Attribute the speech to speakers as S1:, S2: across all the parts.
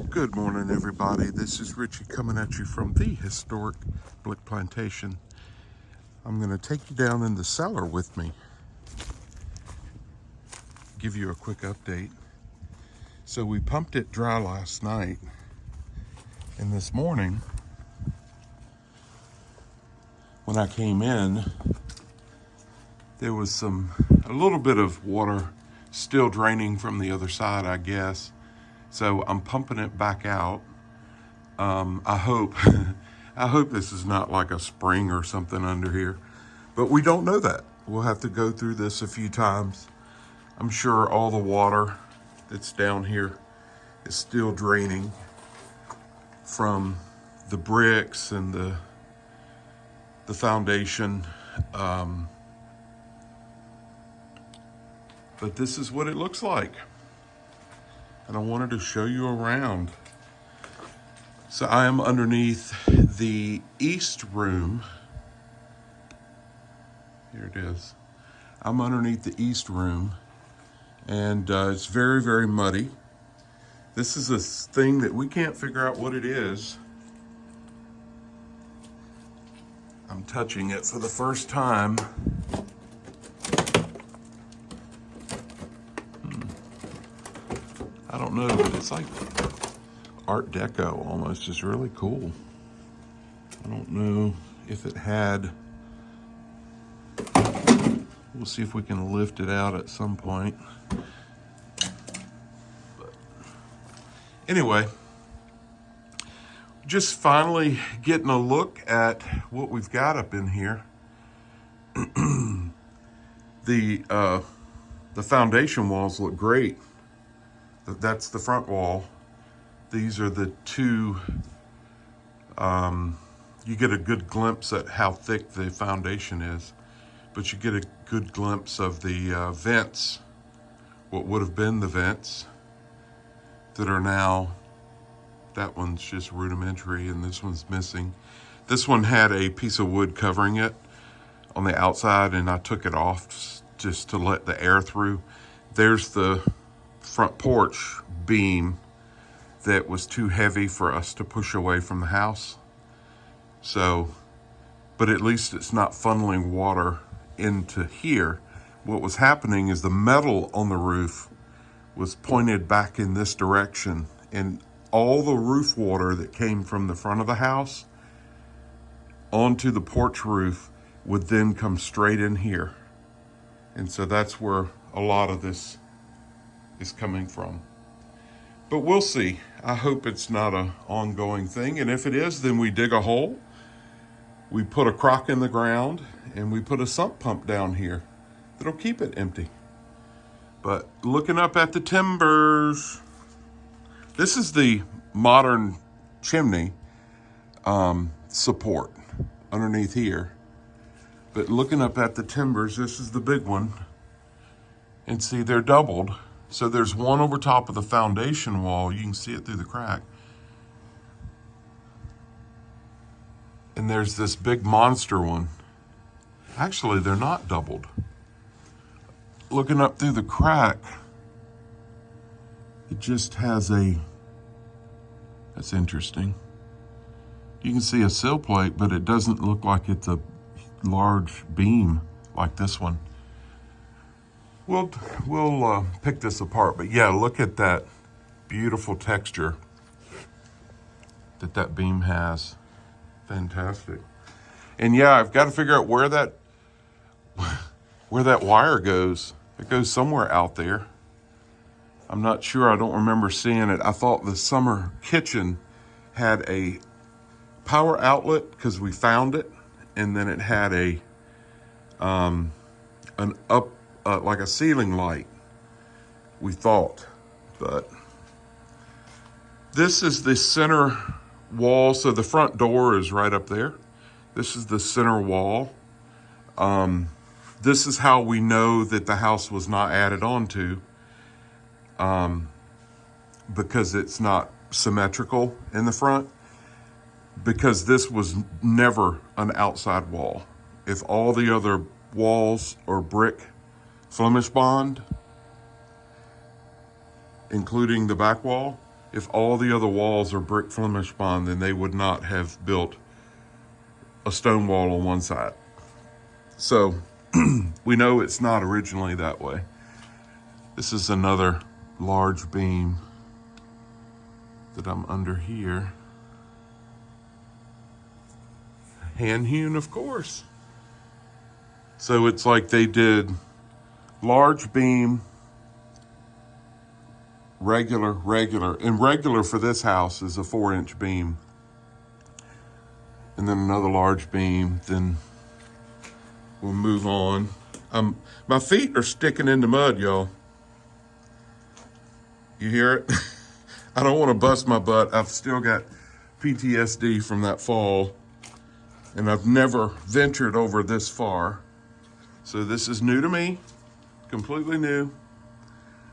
S1: Good morning, everybody. This is Richie coming at you from the historic Blick Plantation. I'm going to take you down in the cellar with me, give you a quick update. So we pumped it dry last night, and this morning, when I came in, there was a little bit of water still draining from the other side, I guess. So I'm pumping it back out. I hope I hope this is not like a spring or something under here, but we don't know that. We'll have to go through this a few times. I'm sure all the water that's down here is still draining from the bricks and the foundation. But this is what it looks like. And I wanted to show you around. So I am underneath the east room. Here it is. I'm underneath the east room, and it's very, very muddy. This is a thing that we can't figure out what it is. I'm touching it for the first time. I don't know, but it's like Art Deco almost. It's really cool. I don't know if it had, we'll see if we can lift it out at some point. But anyway, just finally getting a look at what we've got up in here. The foundation walls look great. That's the front wall. These are the two, you get a good glimpse at how thick the foundation is, but you get a good glimpse of the vents, what would have been the vents that are now, that one's just rudimentary and this one's missing. This one had a piece of wood covering it on the outside, and I took it off just to let the air through. There's the front porch beam that was too heavy for us to push away from the house. So, but at least it's not funneling water into here. What was happening is the metal on the roof was pointed back in this direction, and all the roof water that came from the front of the house onto the porch roof would then come straight in here. And so that's where a lot of this is coming from. But we'll see. I hope it's not an ongoing thing. And if it is, then we dig a hole. We put a crock in the ground, and we put a sump pump down here that'll keep it empty. But looking up at the timbers, this is the modern chimney support underneath here. But looking up at the timbers, this is the big one. And see, they're doubled. So there's one over top of the foundation wall. You can see it through the crack. And there's this big monster one. Actually, they're not doubled. Looking up through the crack, it just has that's interesting. You can see a sill plate, but it doesn't look like it's a large beam like this one. We'll pick this apart, but yeah, look at that beautiful texture that beam has. Fantastic. And yeah, I've got to figure out where that wire goes. It goes somewhere out there. I'm not sure. I don't remember seeing it. I thought the summer kitchen had a power outlet because we found it, and then it had like a ceiling light, we thought. But this is the center wall. So the front door is right up there. This is the center wall. This is how we know that the house was not added on to, because it's not symmetrical in the front, because this was never an outside wall. If all the other walls are brick Flemish bond, including the back wall, If all the other walls are brick Flemish bond, then they would not have built a stone wall on one side. So we know it's not originally that way. This is another large beam that I'm under here. Hand hewn, of course. So it's like they did large beam, regular, and regular for this house is a 4-inch beam. And then another large beam, then we'll move on. My feet are sticking in the mud, y'all. You hear it? I don't want to bust my butt. I've still got PTSD from that fall, and I've never ventured over this far. So this is new to me, completely new.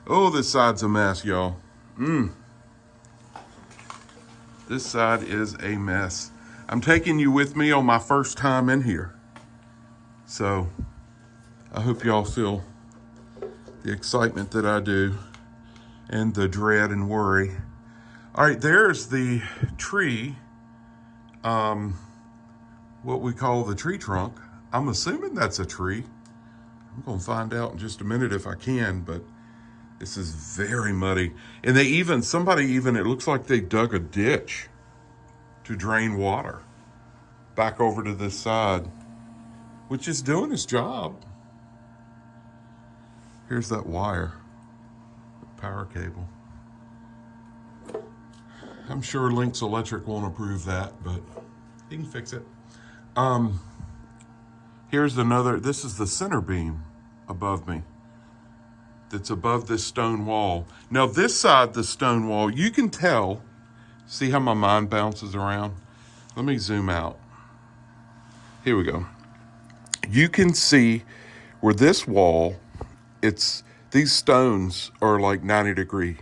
S1: Oh, this side's a mess, y'all. This side is a mess. I'm taking you with me on my first time in here. So I hope y'all feel the excitement that I do and the dread and worry. All right, there's the tree, what we call the tree trunk. I'm assuming that's a tree. I'm gonna find out in just a minute if I can, but this is very muddy. And somebody even, it looks like they dug a ditch to drain water back over to this side, which is doing its job. Here's that wire, the power cable. I'm sure Lynx Electric won't approve that, but he can fix it. Here's another, this is the center beam above me that's above this stone wall. Now this side, the stone wall, you can tell, see how my mind bounces around? Let me zoom out. Here we go. You can see where this wall, these stones are like 90-degree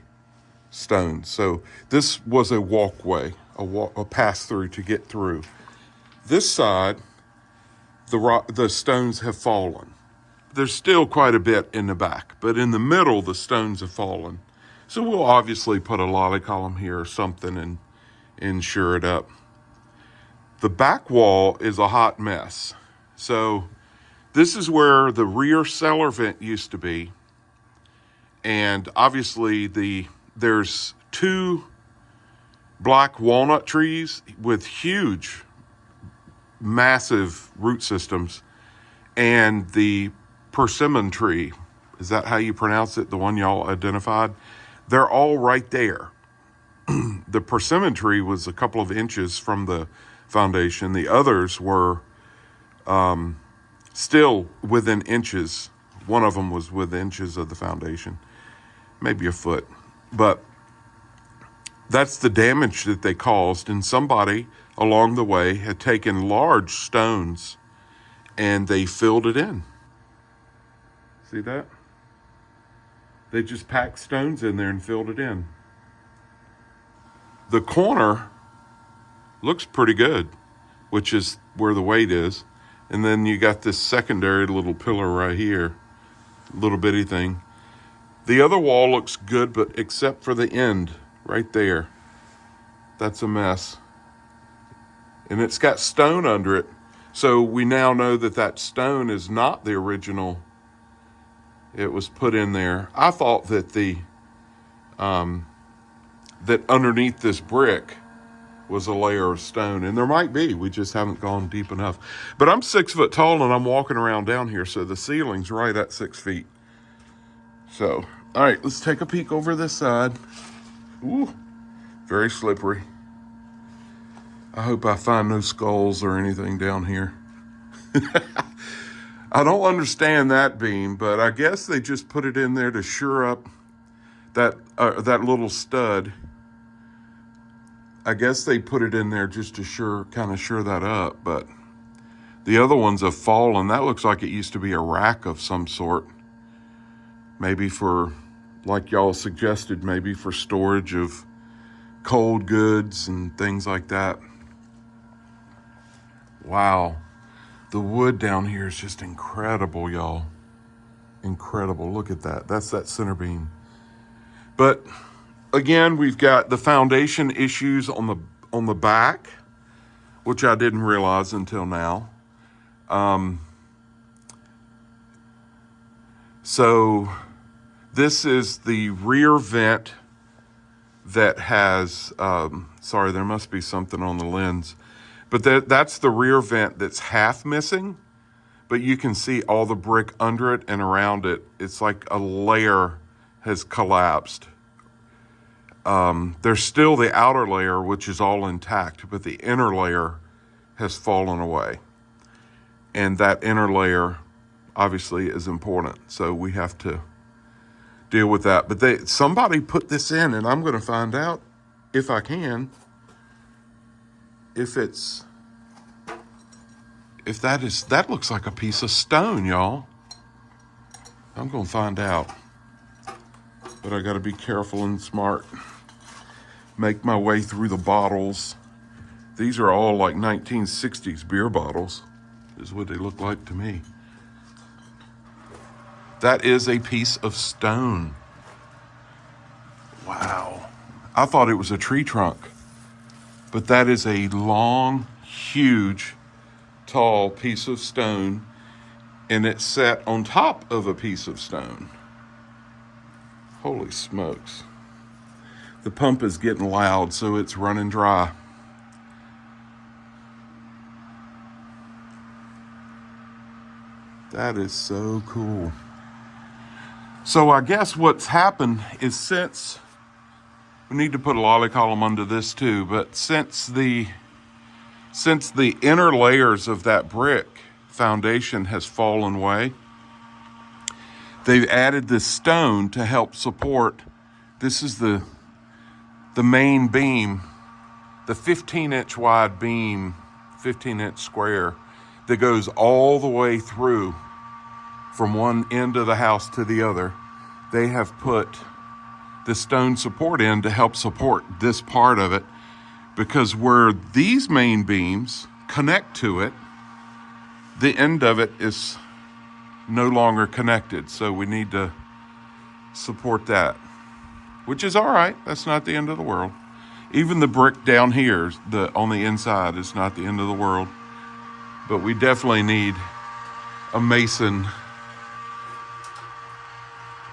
S1: stones. So this was a walkway, a pass through to get through. This side, the stones have fallen. There's still quite a bit in the back, but in the middle, the stones have fallen. So we'll obviously put a lolly column here or something and ensure it up. The back wall is a hot mess. So this is where the rear cellar vent used to be. And obviously there's 2 black walnut trees with huge, massive root systems, and the persimmon tree, is that how you pronounce it? The one y'all identified? They're all right there. The persimmon tree was a couple of inches from the foundation. The others were still within inches. One of them was within inches of the foundation, maybe a foot. But that's the damage that they caused. And somebody along the way had taken large stones and they filled it in. See that? They just packed stones in there and filled it in. The corner looks pretty good, which is where the weight is. And then you got this secondary little pillar right here, little bitty thing. The other wall looks good, but except for the end right there, that's a mess. And it's got stone under it. So we now know that stone is not the original. It was put in there. I thought that that underneath this brick was a layer of stone, and there might be. We just haven't gone deep enough. But I'm 6 foot tall, and I'm walking around down here, so the ceiling's right at 6 feet. So, all right, let's take a peek over this side. Ooh, very slippery. I hope I find no skulls or anything down here. I don't understand that beam, but I guess they just put it in there to shore up that little stud. I guess they put it in there just to kind of shore that up, but the other ones have fallen. That looks like it used to be a rack of some sort. Maybe for, like y'all suggested, maybe for storage of cold goods and things like that. Wow. The wood down here is just incredible, y'all. Incredible. Look at that. That's that center beam. But again, we've got the foundation issues on the back, which I didn't realize until now. So this is the rear vent that has, sorry, there must be something on the lens, but that's the rear vent that's half missing, but you can see all the brick under it and around it. It's like a layer has collapsed. There's still the outer layer, which is all intact, but the inner layer has fallen away. And that inner layer obviously is important. So we have to deal with that. But somebody put this in, and I'm going to find out, if I can, if that looks like a piece of stone, y'all. I'm going to find out. But I got to be careful and smart. Make my way through the bottles. These are all like 1960s beer bottles, is what they look like to me. That is a piece of stone. Wow. I thought it was a tree trunk, but that is a long, huge, tall piece of stone, and it's set on top of a piece of stone. Holy smokes. The pump is getting loud, so it's running dry. That is so cool. So I guess what's happened is, since we need to put a lolly column under this too, but since the inner layers of that brick foundation has fallen away, they've added this stone to help support. This is the main beam, the 15-inch wide beam, 15-inch square that goes all the way through from one end of the house to the other. They have put the stone support in to help support this part of it, because where these main beams connect to it, the end of it is no longer connected. So we need to support that, which is all right. That's not the end of the world. Even the brick down here, on the inside, is not the end of the world. But we definitely need a mason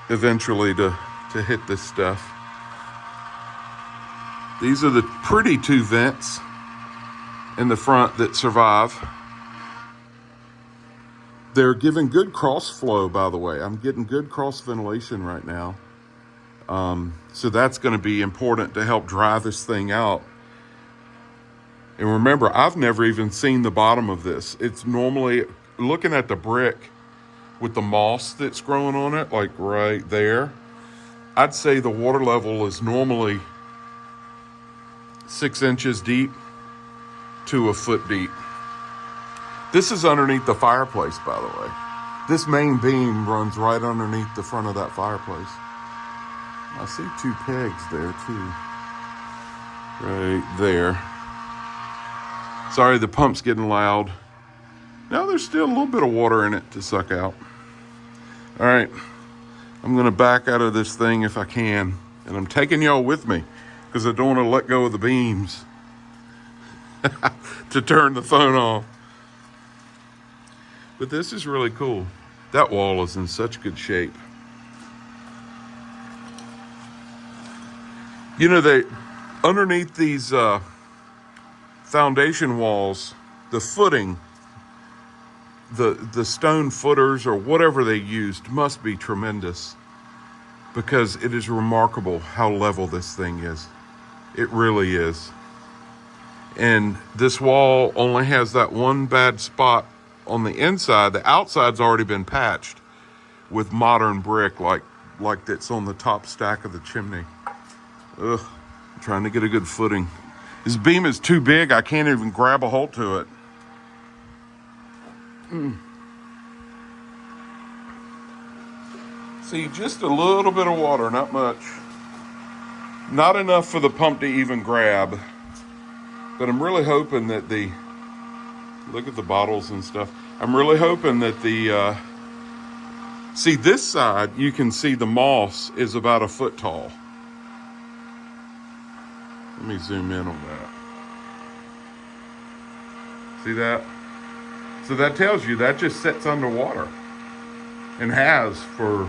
S1: eventually to hit this stuff. These are the pretty two vents in the front that survive. They're giving good cross flow, by the way. I'm getting good cross ventilation right now. So that's going to be important to help dry this thing out. And remember, I've never even seen the bottom of this. It's normally, looking at the brick with the moss that's growing on it, like right there, I'd say the water level is normally 6 inches deep to a foot deep. This is underneath the fireplace, by the way. This main beam runs right underneath the front of that fireplace. I see two pegs there too. Right there. Sorry, the pump's getting loud. Now there's still a little bit of water in it to suck out. All right, I'm gonna back out of this thing if I can. And I'm taking y'all with me because I don't want to let go of the beams to turn the phone off. But this is really cool. That wall is in such good shape. You know, they underneath these foundation walls, the footing, the stone footers or whatever they used must be tremendous, because it is remarkable how level this thing is. It really is. And this wall only has that one bad spot on the inside. The outside's already been patched with modern brick, like that's on the top stack of the chimney. Ugh, I'm trying to get a good footing. This beam is too big, I can't even grab a hold to it. See, just a little bit of water, not much. Not enough for the pump to even grab. But I'm really hoping that look at the bottles and stuff. I'm really hoping that see this side, you can see the moss is about a foot tall. Let me zoom in on that. See that? So that tells you that just sits underwater and has for